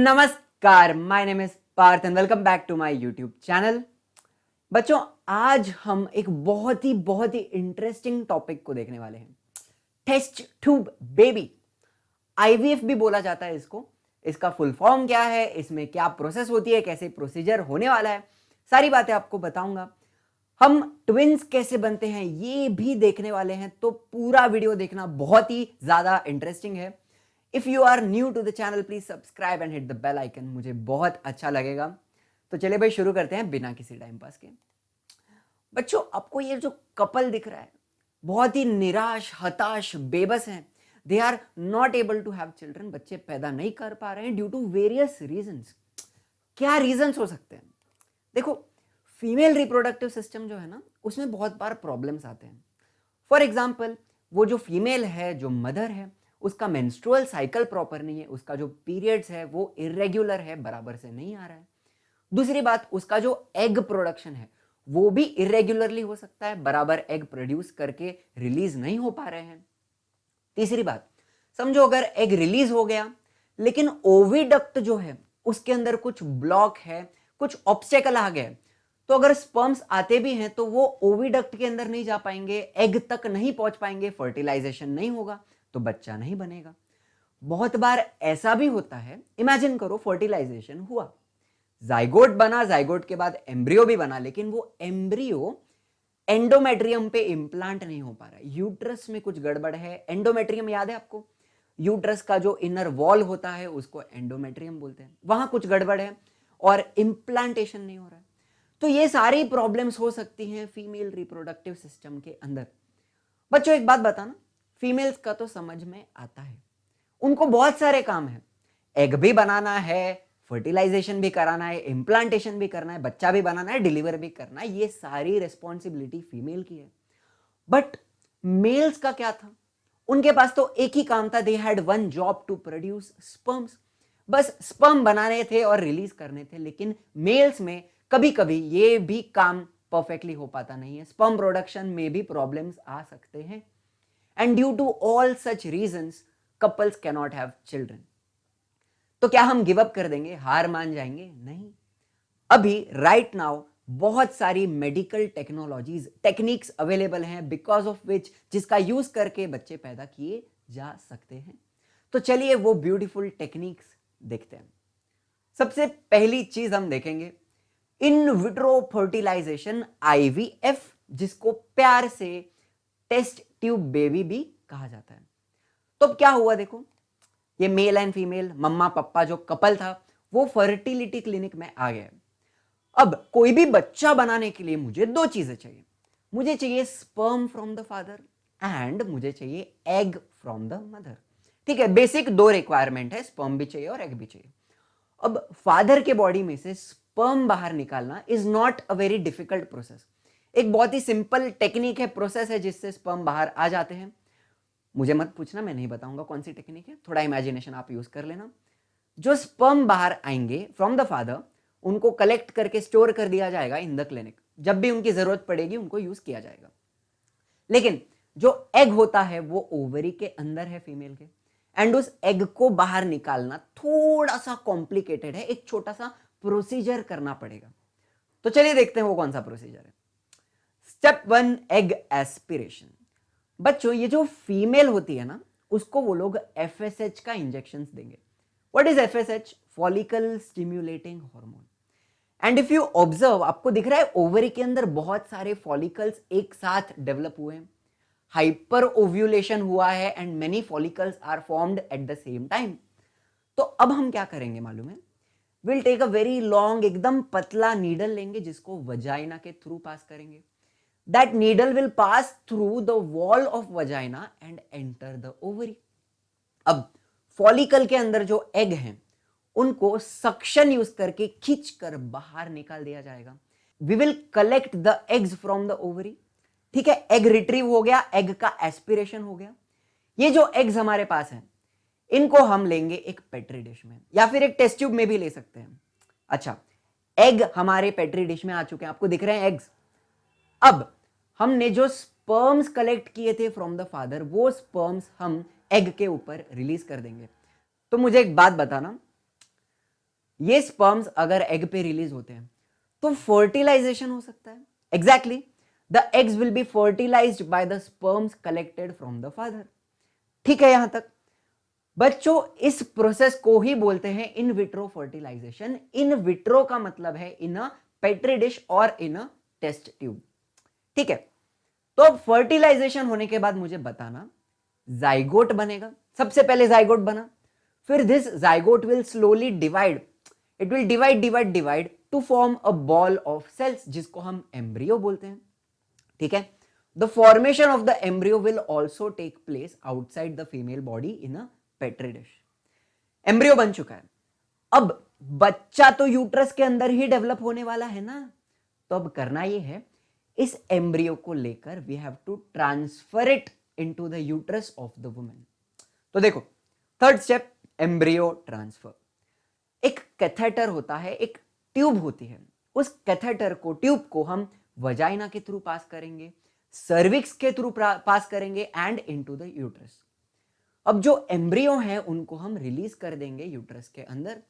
नमस्कार, my name is Parth and welcome back to my YouTube channel. बच्चों, आज हम एक बहुत ही इंटरेस्टिंग टॉपिक को देखने वाले हैं। टेस्ट ट्यूब बेबी, आईवीएफ भी बोला जाता है इसको। इसका फुल फॉर्म क्या है, इसमें क्या प्रोसेस होती है, कैसे प्रोसीजर होने वाला है, सारी बातें आपको बताऊंगा। हम ट्विंस कैसे बनते हैं ये भी देखने वाले हैं, तो पूरा वीडियो देखना बहुत ही ज्यादा इंटरेस्टिंग है। If you are new to the channel, please subscribe and hit the bell icon, मुझे बहुत अच्छा लगेगा। तो चलिए भाई, शुरू करते हैं बिना किसी टाइम पास के। बच्चों, आपको ये जो कपल दिख रहा है, बहुत ही निराश, हताश, बेबस हैं। They are not able to have children, बच्चे पैदा नहीं कर पा रहे हैं ड्यू टू वेरियस रीजंस। क्या रीजंस हो सकते हैं? देखो, फीमेल रिप्रोडक्टिव सिस्टम जो है ना, उसमें बहुत बार प्रॉब्लम्स आते हैं। फॉर एग्जाम्पल, वो जो फीमेल है, जो मदर है, उसका मेंस्ट्रुअल साइकिल प्रॉपर नहीं है, उसका जो पीरियड्स है वो इरेग्युलर है, बराबर से नहीं आ रहा है। दूसरी बात, उसका जो एग प्रोडक्शन है वो भी इरेग्युलरली हो सकता है, बराबर एग प्रोड्यूस करके रिलीज नहीं हो पा रहे हैं। तीसरी बात, समझो अगर एग रिलीज हो गया लेकिन ओविडक्ट जो है उसके अंदर कुछ ब्लॉक है, कुछ ऑब्स्टेकल आ गए, तो अगर स्पर्म्स आते भी हैं तो वो ओविडक्ट के अंदर नहीं जा पाएंगे, एग तक नहीं पहुंच पाएंगे, फर्टिलाइजेशन नहीं होगा, तो बच्चा नहीं बनेगा। बहुत बार ऐसा भी होता है, इमेजिन करो फर्टिलाइजेशन हुआ, जाइगोट बना, जाइगोट के बाद एम्ब्रियो भी बना, लेकिन वो एम्ब्रियो एंडोमेट्रियम पे इंप्लांट नहीं हो पा रहा है, यूट्रस में कुछ गड़बड़ है। एंडोमेट्रियम याद है आपको? यूट्रस का जो इनर वॉल होता है उसको एंडोमेट्रियम बोलते हैं, वहां कुछ गड़बड़ है और इंप्लांटेशन नहीं हो रहा है। तो ये सारी प्रॉब्लम्स हो सकती हैं फीमेल रिप्रोडक्टिव सिस्टम के अंदर। बच्चों, एक बात बताना, फीमेल्स का तो समझ में आता है, उनको बहुत सारे काम है। एग भी बनाना है, फर्टिलाइजेशन भी कराना है, इंप्लांटेशन भी करना है, बच्चा भी बनाना है, डिलीवर भी करना है, ये सारी रिस्पॉन्सिबिलिटी फीमेल की है। बट मेल्स का क्या था? उनके पास तो एक ही काम था, they had one job to produce sperms, बस स्पर्म बनाने थे और रिलीज करने थे। लेकिन मेल्स में कभी कभी ये भी काम परफेक्टली हो पाता नहीं है, स्पर्म प्रोडक्शन में भी प्रॉब्लम्स आ सकते हैं, and due to all such reasons couples cannot have children. तो क्या हम गिव अप कर देंगे, हार मान जाएंगे? नहीं। अभी राइट नाउ बहुत सारी मेडिकल टेक्नोलॉजीज, टेक्निक्स अवेलेबल हैं, बिकॉज ऑफ विच, जिसका यूज करके बच्चे पैदा किए जा सकते हैं। तो चलिए वो ब्यूटीफुल टेक्निक्स देखते हैं। सबसे पहली चीज हम देखेंगे इन विट्रो फर्टिलाइजेशन, आईवीएफ, जिसको प्यार से टेस्ट ट्यूब बेबी भी कहा जाता है। तो अब क्या हुआ, देखो, ये मेल एंड फीमेल, मम्मा पापा जो कपल था, वो फर्टिलिटी क्लिनिक में आ गए। अब कोई भी बच्चा बनाने के लिए मुझे दो चीजें चाहिए, मुझे चाहिए sperm from the father and मुझे चाहिए एग फ्रॉम द मदर। ठीक है, बेसिक दो रिक्वायरमेंट है, स्पर्म भी चाहिए और एग भी चाहिए। अब फादर के बॉडी में से स्पर्म बाहर निकालना is not a very difficult process, एक बहुत ही सिंपल टेक्निक है, प्रोसेस है, जिससे स्पर्म बाहर आ जाते हैं। मुझे मत पूछना, मैं नहीं बताऊंगा कौन सी टेक्निक है, थोड़ा इमेजिनेशन आप यूज कर लेना। जो स्पर्म बाहर आएंगे फ्रॉम द फादर, उनको कलेक्ट करके स्टोर कर दिया जाएगा इन द क्लिनिक, जब भी उनकी जरूरत पड़ेगी उनको यूज किया जाएगा। लेकिन जो एग होता है वो ओवरी के अंदर है फीमेल के, एंड उस एग को बाहर निकालना थोड़ा सा कॉम्प्लिकेटेड है, एक छोटा सा प्रोसीजर करना पड़ेगा। तो चलिए देखते हैं वो कौन सा प्रोसीजर है। Step one, egg aspiration. बच्चों, ये जो फीमेल होती है ना, उसको वो लोग एफएसएच का इंजेक्शन देंगे। What is FSH? Follicle stimulating hormone. And if you observe, आपको दिख रहा है ओवरी के अंदर बहुत सारे फॉलिकल्स एक साथ डेवलप हुए हैं, हाइपर ओव्यूलेशन हुआ है and many follicles are formed at the same time. तो अब हम क्या करेंगे मालूम है? Will take a very long, एकदम पतला नीडल लेंगे, जिसको वजाइना के थ्रू पास करेंगे। That needle will pass through the wall of vagina and enter the ovary. अब फॉलिकल के अंदर जो एग हैं उनको सक्शन यूज करके खींच कर बाहर निकाल दिया जाएगा। We will collect the eggs from the ovary. ठीक है, एग रिट्रीव हो गया, एग का एस्पिरेशन हो गया। ये जो एग्स हमारे पास हैं, इनको हम लेंगे एक पेट्री डिश में, या फिर एक टेस्ट ट्यूब में भी ले सकते हैं। अच्छा, एग हमारे पेट्री डिश में आ चुके हैं, आपको दिख रहे हैं एग्स। अब हमने जो स्पर्म्स कलेक्ट किए थे फ्रॉम द फादर, वो स्पर्म्स हम एग के ऊपर रिलीज कर देंगे। तो मुझे एक बात बताना, ये स्पर्म्स अगर एग पे रिलीज होते हैं तो फर्टिलाइजेशन हो सकता है। Exactly, the eggs will be fertilised by the sperms collected from the father. ठीक है यहां तक बच्चों, इस प्रोसेस को ही बोलते हैं in vitro fertilisation. In vitro का मतलब है इन अ पेट्री डिश और इन अ टेस्ट ट्यूब। ठीक है, तो अब फर्टिलाइजेशन होने के बाद मुझे बताना जाइगोट बनेगा। सबसे पहले जाइगोट बना, फिर this zygote will slowly divide, it will divide to form a ball of cells जिसको हम एम्ब्रियो बोलते हैं। ठीक है, the formation of the embryo will also take place outside the female body in a petri dish. Embryo बन चुका है, अब बच्चा तो यूट्रस के अंदर ही डेवलप होने वाला है ना, तो अब करना यह है इस एम्ब्रियो को लेकर we have to transfer it into the uterus of the woman. तो देखो, थर्ड स्टेप एम्ब्रियो ट्रांसफर। एक कैथेटर होता है, एक ट्यूब होती है, उस कैथेटर को, ट्यूब को हम वजाइना के थ्रू पास करेंगे, सर्विक्स के थ्रू पास करेंगे एंड इनटू द यूट्रस। अब जो एम्ब्रियो है उनको हम रिलीज कर देंगे यूट्रस के अंदर।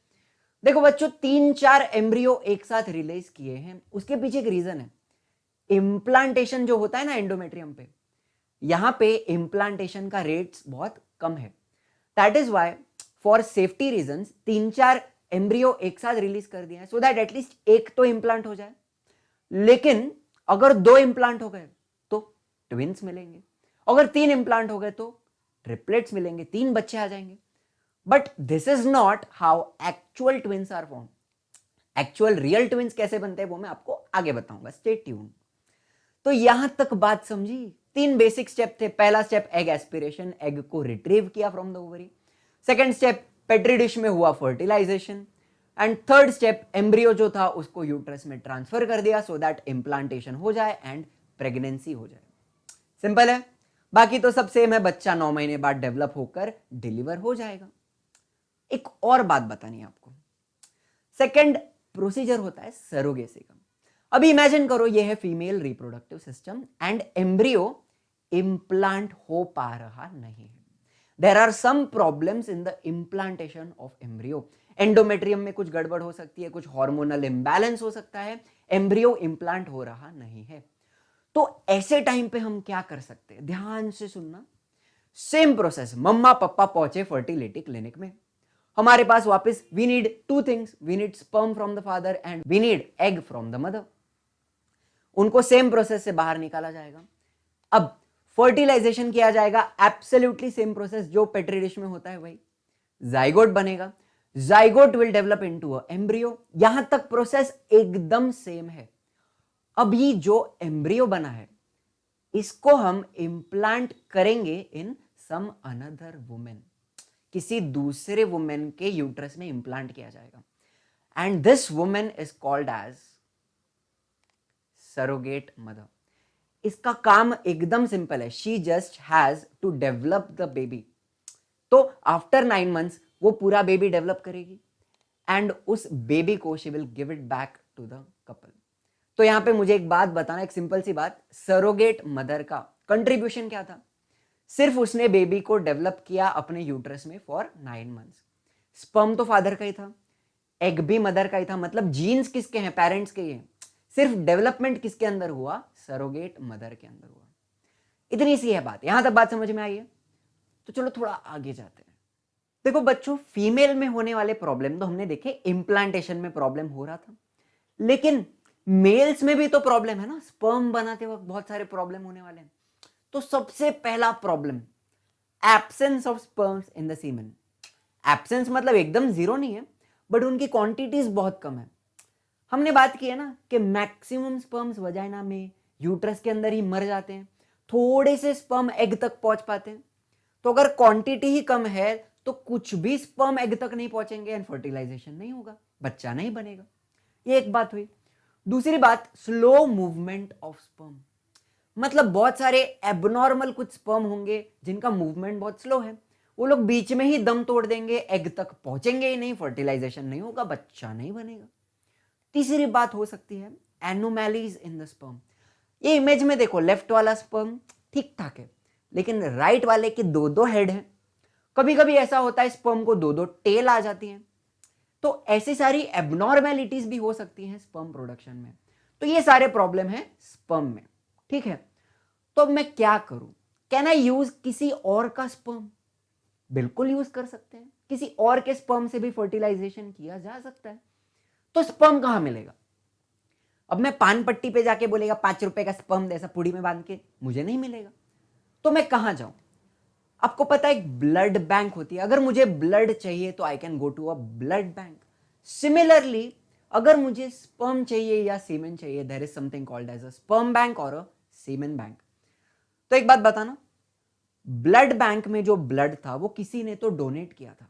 देखो बच्चों, 3-4 एम्ब्रियो एक साथ रिलीज किए हैं, उसके पीछे एक रीजन है। इम्प्लांटेशन जो होता है ना एंडोमेट्रियम पे, यहां पे इम्प्लांटेशन का रेट्स बहुत कम है। That is why for safety reason 3-4 embryo एक साथ रिलीज कर दिया है, सो दैट एटलीस्ट एक तो इम्प्लांट हो जाए। लेकिन अगर 2 इम्प्लांट हो गए तो ट्विंस मिलेंगे, अगर 3 इम्प्लांट हो गए तो ट्रिपलेट्स मिलेंगे, 3 बच्चे आ जाएंगे। But this is not how actual twins are form. Actual real twins कैसे बनते हैं वो मैं आपको आगे बताऊंगा, स्टे ट्यून। तो यहां तक बात समझी? 3 बेसिक स्टेप थे। पहला स्टेप एग एस्पिरेशन, एग को रिट्रीव किया from the ovary. Second step petri dish में हुआ fertilisation, and third step embryo जो था उसको यूट्रस में ट्रांसफर कर दिया सो दैट इम्प्लांटेशन हो जाए एंड प्रेगनेंसी हो जाए। सिंपल है, बाकी तो सब सेम है, बच्चा 9 महीने बाद डेवलप होकर डिलीवर हो जाएगा। एक और बात बतानी है आपको, सेकंड प्रोसीजर होता है सरोगेसी का। अभी इमेजिन करो ये है female reproductive system and embryo implant हो पा रहा नहीं है। There are some problems in the implantation of embryo. Endometrium में कुछ गड़बड़ हो सकती है, कुछ हार्मोनल इंबैलेंस हो सकता है, एम्ब्रियो इम्प्लांट हो रहा नहीं है। तो ऐसे टाइम पे हम क्या कर सकते हैं, ध्यान से सुनना। सेम प्रोसेस, मम्मा पापा पहुंचे फर्टिलिटी क्लिनिक में, हमारे पास वापस we need 2 things, we need sperm from the father and we need egg from the mother. उनको सेम प्रोसेस से बाहर निकाला जाएगा। अब फर्टिलाइजेशन किया जाएगा, एब्सोल्युटली सेम प्रोसेस जो पेट्री डिश में होता है वही। जाइगोट बनेगा, zygote will develop into a embryo. यहां तक प्रोसेस एकदम सेम है। अभी जो एम्ब्रियो बना है इसको हम इंप्लांट करेंगे इन सम अनदर वुमेन, किसी दूसरे वुमेन के यूट्रस में इंप्लांट किया जाएगा and this woman is called as surrogate mother. इसका काम एकदम सिंपल है, she just has to develop the baby. तो आफ्टर 9 मंथ्स वो पूरा बेबी डेवलप करेगी एंड उस बेबी को she will give it back to the couple. तो यहां पे मुझे एक बात बताना, एक सिंपल सी बात, सरोगेट मदर का कंट्रीब्यूशन क्या था? सिर्फ उसने बेबी को डेवलप किया अपने यूट्रस में फॉर 9 मंथ्स। स्पर्म तो फादर का ही था, एग भी मदर का ही था, मतलब जीन्स किसके हैं? पेरेंट्स के ही हैं। सिर्फ डेवलपमेंट किसके अंदर हुआ? सरोगेट मदर के अंदर हुआ। इतनी सी है बात। यहां तक बात समझ में आई है? तो चलो थोड़ा आगे जाते हैं। देखो बच्चों, फीमेल में होने वाले प्रॉब्लम तो हमने देखे, इंप्लांटेशन में प्रॉब्लम हो रहा था, लेकिन मेल्स में भी तो प्रॉब्लम है ना, स्पर्म बनाते वक्त बहुत सारे प्रॉब्लम होने वाले हैं। तो सबसे पहला problem, absence of sperms in the semen. Absence मतलब एकदम जीरो नहीं है, बट उनकी क्वांटिटीज बहुत कम है। हमने बात की है ना कि मैक्सिमम स्पर्म्स वजाइना में, यूट्रस के अंदर ही मर जाते हैं, थोड़े से स्पर्म एग तक पहुंच पाते हैं। तो अगर क्वांटिटी ही कम है तो कुछ भी स्पर्म एग तक नहीं पहुंचेंगे एंड फर्टिलाइजेशन नहीं होगा, बच्चा नहीं बनेगा। ये एक बात हुई। दूसरी बात, स्लो मूवमेंट ऑफ स्पर्म, मतलब बहुत सारे एबनॉर्मल कुछ स्पर्म होंगे जिनका मूवमेंट बहुत स्लो है, वो लोग बीच में ही दम तोड़ देंगे, एग तक पहुंचेंगे ही नहीं, फर्टिलाइजेशन नहीं होगा, बच्चा नहीं बनेगा। तीसरी बात हो सकती है एनोमैलीज इन द स्पर्म। ये इमेज में देखो, लेफ्ट वाला स्पर्म ठीक ठाक है, लेकिन राइट वाले के 2-2 हेड हैं। कभी कभी ऐसा होता है स्पर्म को 2-2 टेल आ जाती हैं। तो ऐसी सारी एबनॉर्मेलिटीज भी हो सकती हैं स्पर्म प्रोडक्शन में। तो ये सारे प्रॉब्लम है स्पर्म में, ठीक है। तो अब मैं क्या करूं? कैन आई यूज किसी और का स्पर्म? बिल्कुल यूज कर सकते हैं, किसी और के स्पर्म से भी फर्टिलाइजेशन किया जा सकता है। तो स्पर्म कहां मिलेगा? अब मैं पान पट्टी पे जाके बोलेगा 5 रुपए का स्पर्म ऐसा पुड़ी में बांध के, मुझे नहीं मिलेगा। तो मैं कहां जाऊं? आपको पता है एक ब्लड बैंक होती है, अगर मुझे ब्लड चाहिए तो I can go to a blood bank. Similarly अगर मुझे स्पर्म चाहिए या सीमेन चाहिए, there is something called as a sperm bank और अ सीमेन बैंक। तो एक बात बताना, ब्लड बैंक में जो ब्लड था वो किसी ने तो डोनेट किया था,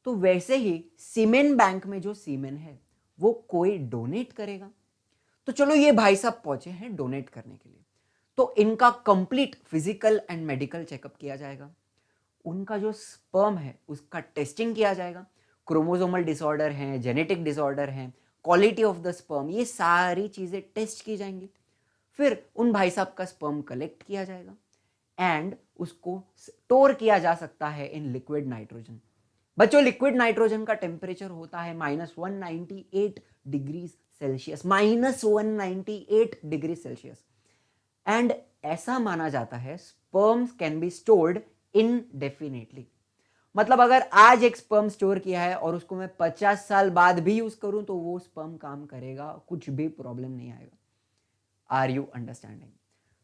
तो वैसे ही सीमेन बैंक में जो सीमेन है वो कोई डोनेट करेगा। तो चलो ये भाई साहब पहुंचे हैं डोनेट करने के लिए, तो इनका complete physical and medical checkup किया जाएगा, उनका जो स्पर्म है उसका टेस्टिंग किया जाएगा, क्रोमोसोमल डिसऑर्डर है, जेनेटिक डिसऑर्डर है, क्वालिटी ऑफ द स्पर्म, ये सारी चीजें टेस्ट की जाएंगी। फिर उन भाई साहब का स्पर्म कलेक्ट किया जाएगा एंड उसको स्टोर किया जा सकता है इन लिक्विड नाइट्रोजन। बच्चों लिक्विड नाइट्रोजन का टेम्परेचर होता है -198 degree Celsius, -198 degree Celsius. And ऐसा माना जाता है sperms can be stored indefinitely. मतलब अगर आज एक स्पर्म स्टोर किया है और उसको मैं 50 साल बाद भी यूज करूं तो वो स्पर्म काम करेगा, कुछ भी प्रॉब्लम नहीं आएगा। Are you understanding?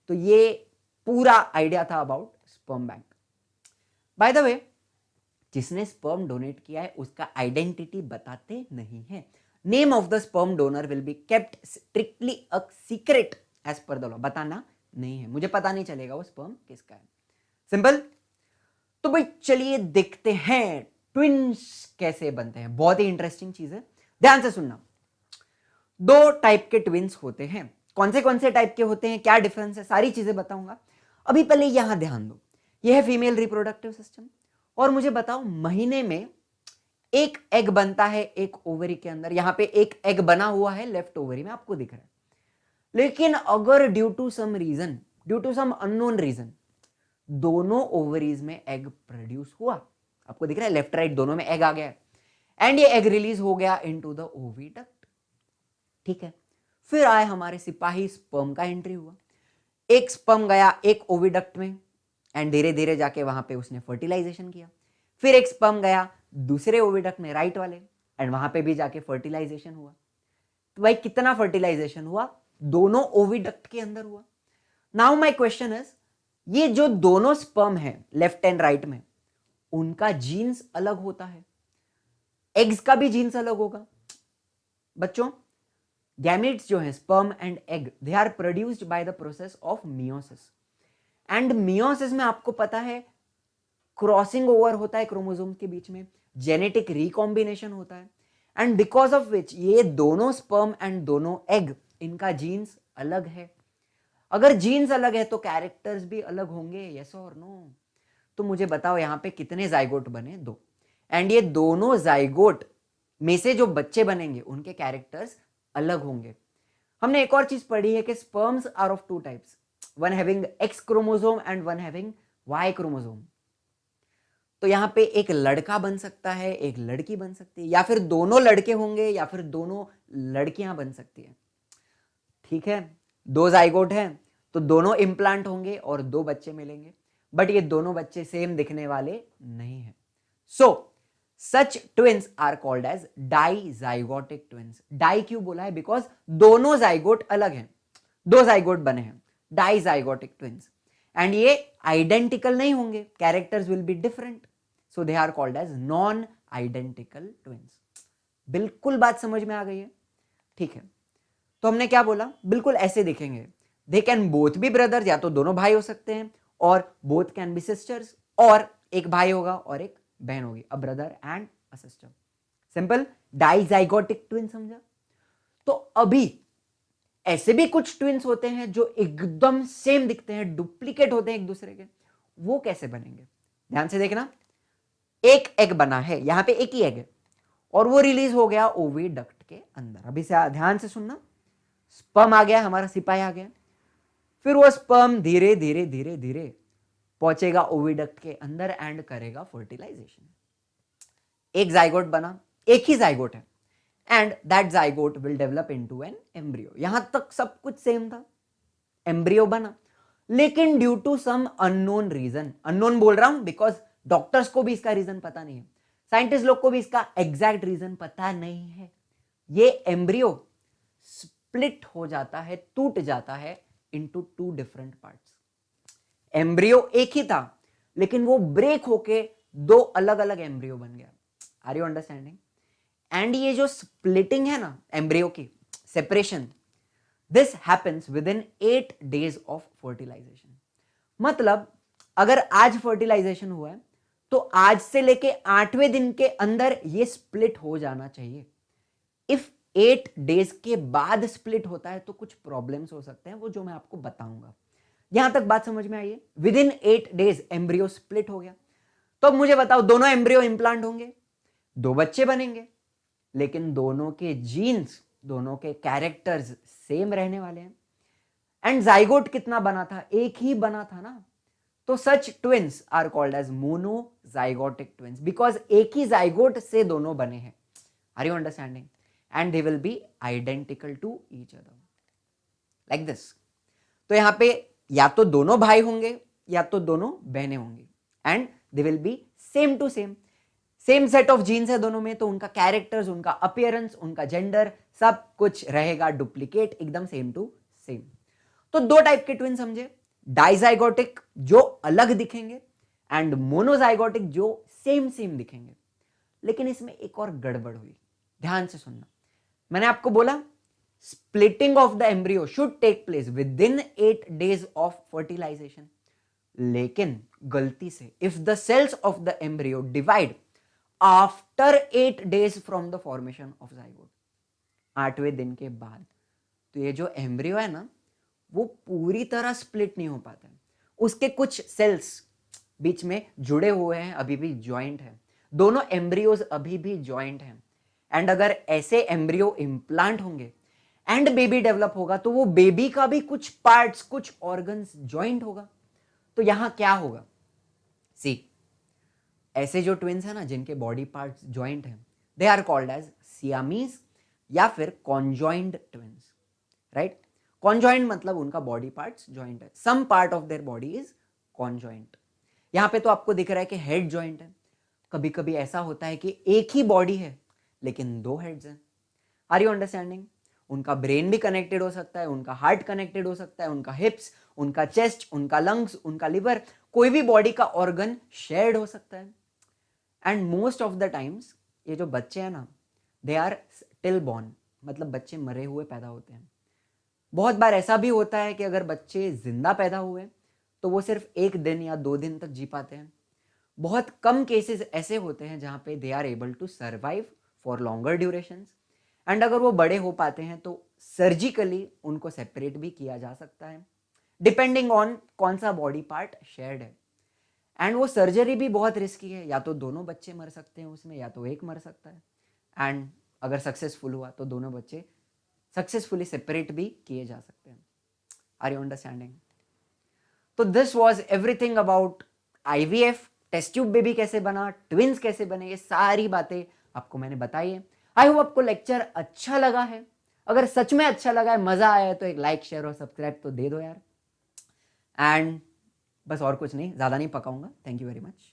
तो ये पूरा आइडिया था about sperm bank. By the way, जिसने स्पर्म डोनेट किया है उसका आइडेंटिटी बताते नहीं है। Name of the sperm donor will be kept strictly a secret as per the law. बताना नहीं है, मुझे पता नहीं चलेगा वो स्पर्म किसका है। सिंपल। तो भाई चलिए देखते हैं ट्विंस कैसे बनते हैं, बहुत ही इंटरेस्टिंग चीज है, ध्यान से सुनना। 2 टाइप के ट्विंस होते हैं, कौन से टाइप के होते हैं, क्या डिफरेंस है, सारी चीजें बताऊंगा। अभी पहले यहां ध्यान दो, यह है फीमेल रिप्रोडक्टिव सिस्टम। और मुझे बताओ महीने में एक एग बनता है एक ओवरी के अंदर, यहां पे एक एग बना हुआ है लेफ्ट ओवरी में, आपको दिख रहा है। लेकिन अगर due to some reason, due to some unknown reason, दोनों ओवरीज में एग प्रोड्यूस हुआ, आपको दिख रहा है लेफ्ट राइट दोनों में एग आ गया है, एंड ये एग रिलीज हो गया इनटू द ओविडक्ट, ठीक है। फिर आए हमारे सिपाही, स्पर्म का एंट्री हुआ, एक स्पर्म गया एक ओविडक्ट में एंड धीरे धीरे जाके वहां पे उसने फर्टिलाइजेशन किया। फिर एक स्पर्म गया दूसरे ओविडक्ट में, राइट वाले, एंड वहां पे भी जाके फर्टिलाइजेशन हुआ। तो भाई कितना फर्टिलाइजेशन हुआ? दोनों ओविडक्ट के अंदर हुआ। नाउ माय क्वेश्चन इज, ये जो दोनों स्पर्म है लेफ्ट एंड राइट में, उनका जीन्स अलग होता है, एग्स का भी जीन्स अलग होगा। बच्चों गैमेट्स जो है sperm and egg, they are produced by the process of meiosis. And meiosis में आपको पता है क्रॉसिंग ओवर होता है क्रोमोसोम्स के बीच में, जेनेटिक रिकॉम्बिनेशन होता है, एंड बिकॉज ऑफ विच ये दोनों स्पर्म एंड दोनों एग, इनका जीन्स अलग है। अगर जीन्स अलग है तो कैरेक्टर्स भी अलग होंगे, यस और नो? तो मुझे बताओ यहां पे कितने जाइगोट बने? 2। एंड ये दोनों जाइगोट में से जो बच्चे बनेंगे उनके कैरेक्टर्स अलग होंगे। हमने एक और चीज पढ़ी है कि sperms are of 2 types, one having X chromosome and one having Y chromosome. तो यहां पे एक लड़का बन सकता है, एक लड़की बन सकती है, या फिर दोनों लड़के होंगे या फिर दोनों लड़कियां बन सकती है, ठीक है। 2 जाइगोट हैं तो दोनों इम्प्लांट होंगे और 2 बच्चे मिलेंगे, बट ये दोनों बच्चे सेम दिखने वाले नहीं है। So such twins are called as dizygotic twins. Di क्यों बोला है? बिकॉज दोनों जाइगोट अलग हैं, 2 जाइगोट बने हैं, डाइजाइगोटिक ट्विंस। एंड ये आइडेंटिकल नहीं होंगे, characters will be different, so they are called as non identical twins. बिल्कुल बात समझ में आ गई है? ठीक है। तो हमने क्या बोला, बिल्कुल ऐसे दिखेंगे, they can both be brothers, या तो दोनों भाई हो सकते हैं, और बोथ कैन बी सिस्टर्स, और एक भाई होगा और एक बहन होगी, a brother and a sister. Simple, dizygotic twin समझा? तो अभी ऐसे भी कुछ ट्विन्स होते हैं जो एकदम सेम दिखते हैं, डुप्लीकेट होते हैं एक दूसरे के, वो कैसे बनेंगे? ध्यान से देखना, एक एग बना है, यहां पे एक ही एग है, और वो रिलीज हो गया ओविडक्ट के अंदर। अभी से ध्यान से सुनना, स्पर्म आ गया, हमारा सिपाही आ गया, फिर वो स्पर्म धीरे धीरे धीरे धीरे पहुंचेगा ओविडक्ट के अंदर एंड करेगा फर्टिलाइजेशन। एक जाइगोट बना, एक ही जाइगोट है and that zygote will develop into an embryo. यहां तक सब कुछ सेम था, एम्ब्रियो बना, लेकिन due to some unknown reason, unknown बोल रहा हूं बिकॉज डॉक्टर्स को भी इसका रीजन पता नहीं है, साइंटिस्ट लोग को भी इसका एग्जैक्ट रीजन पता नहीं है, ये एम्ब्रियो स्प्लिट हो जाता है, टूट जाता है into two different parts. Embryo एक ही था लेकिन वो ब्रेक होके दो अलग अलग एम्ब्रियो बन गया। Are you understanding? एंड ये जो स्प्लिटिंग है ना एम्ब्रियो की, separation, this happens within 8 days of fertilisation. मतलब अगर आज फर्टिलाइजेशन हुआ है तो आज से लेके 8वें दिन के अंदर ये स्प्लिट हो जाना चाहिए। इफ 8 days के बाद स्प्लिट होता है तो कुछ प्रॉब्लम्स हो सकते हैं, वो जो मैं आपको बताऊंगा। यहां तक बात समझ में आई है? With in 8 days embryo split हो गया। तो अब मुझे बताओ, दोनों एम्ब्रियो इंप्लांट होंगे, दो बच्चे बनेंगे, लेकिन दोनों के जीन्स, दोनों के कैरेक्टर्स सेम रहने वाले हैं। एंड जाइगोट कितना बना था? एक ही बना था ना। तो such twins are called as monozygotic twins because एक ही जाइगोट से दोनों बने हैं। Are you understanding? And they will be identical to each other like this. तो यहां पे या तो दोनों भाई होंगे या तो दोनों बहनें होंगी and they will be same to same, same set of genes है दोनों में, तो उनका कैरेक्टर्स, उनका अपीयरेंस, उनका जेंडर सब कुछ रहेगा डुप्लीकेट, एकदम सेम टू सेम। तो दो टाइप के ट्विन समझे, डाइजाइगोटिक जो अलग दिखेंगे एंड मोनोजाइगोटिक जो सेम सेम दिखेंगे। लेकिन इसमें एक और गड़बड़ हुई, ध्यान से सुनना। मैंने आपको बोला splitting of the embryo should take place within 8 days of fertilization, लेकिन गलती से if the cells of the embryo divide after 8 days from the formation of zygote, 8वें दिन के बाद, तो ये जो एम्ब्रियो है ना वो पूरी तरह स्प्लिट नहीं हो पाता है। उसके कुछ सेल्स बीच में जुड़े हुए हैं, अभी भी ज्वाइंट है, दोनों एम्ब्रियोज अभी भी ज्वाइंट हैं। एंड अगर ऐसे एम्ब्रियो इंप्लांट होंगे एंड बेबी डेवलप होगा तो वो बेबी का भी कुछ पार्ट्स, कुछ ऑर्गन्स ज्वाइंट होगा। तो यहां क्या होगा? सी, ऐसे जो ट्विन्स हैं ना जिनके बॉडी पार्ट्स ज्वाइंट हैं, they are called as Siamese या फिर कॉन्जॉइंड ट्विन्स, राइट? कॉन्जॉइंट मतलब उनका बॉडी पार्ट्स ज्वाइंट है, some part of their body is conjoint. यहां पे तो आपको दिख रहा है कि हेड ज्वाइंट है। कभी कभी ऐसा होता है कि एक ही बॉडी है लेकिन दो हेड्स हैं। Are you understanding? उनका ब्रेन भी कनेक्टेड हो सकता है, उनका हार्ट कनेक्टेड हो सकता है, उनका हिप्स, उनका चेस्ट, उनका लंग्स, उनका लिवर, कोई भी बॉडी का ऑर्गन शेयर्ड हो सकता है। And most of the times ये जो बच्चे हैं ना, दे आर टिल बॉर्न, मतलब बच्चे मरे हुए पैदा होते हैं। बहुत बार ऐसा भी होता है कि अगर बच्चे जिंदा पैदा हुए तो वो सिर्फ 1 दिन या 2 दिन तक जी पाते हैं। बहुत कम केसेस ऐसे होते हैं जहां पे they are able to survive for longer durations. And अगर वो बड़े हो पाते हैं तो सर्जिकली उनको सेपरेट भी किया जा सकता है, डिपेंडिंग ऑन कौन सा बॉडी पार्ट शेयर्ड है। एंड वो सर्जरी भी बहुत रिस्की है, या तो दोनों बच्चे मर सकते हैं उसमें या तो एक मर सकता है। एंड अगर सक्सेसफुल हुआ तो दोनों बच्चे सक्सेसफुली सेपरेट भी किए जा सकते हैं। Are you understanding? तो this was everything about IVF, test tube baby कैसे बना, ट्विंस कैसे बने, ये सारी बातें आपको मैंने बताई है। आई होप आपको लेक्चर अच्छा लगा है। अगर सच में अच्छा लगा है, मजा आया है, तो एक लाइक, शेयर और सब्सक्राइब तो दे दो यार। एंड बस और कुछ नहीं, ज्यादा नहीं पकाऊंगा। Thank you very much.